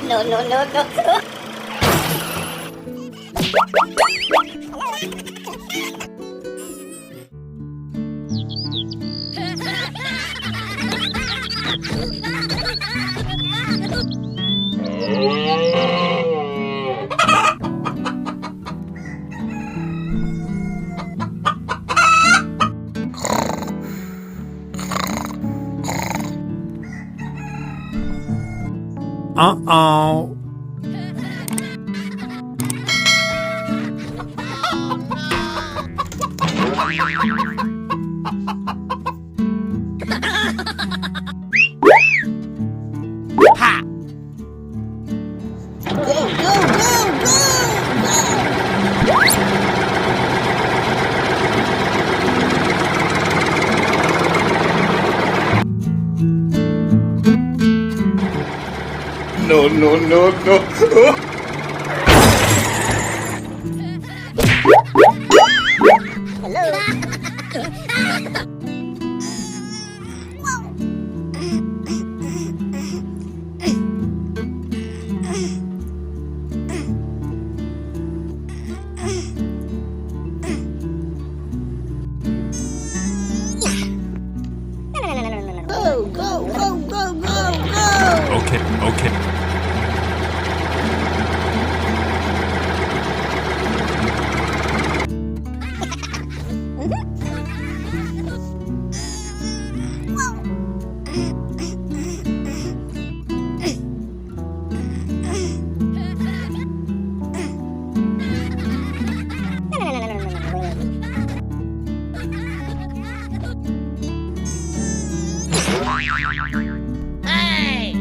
No, no, no, no. Uh-oh. Ha! Go, go, go, No, no, no, no. go, go, go, go, go, go. Okay, okay. Hey!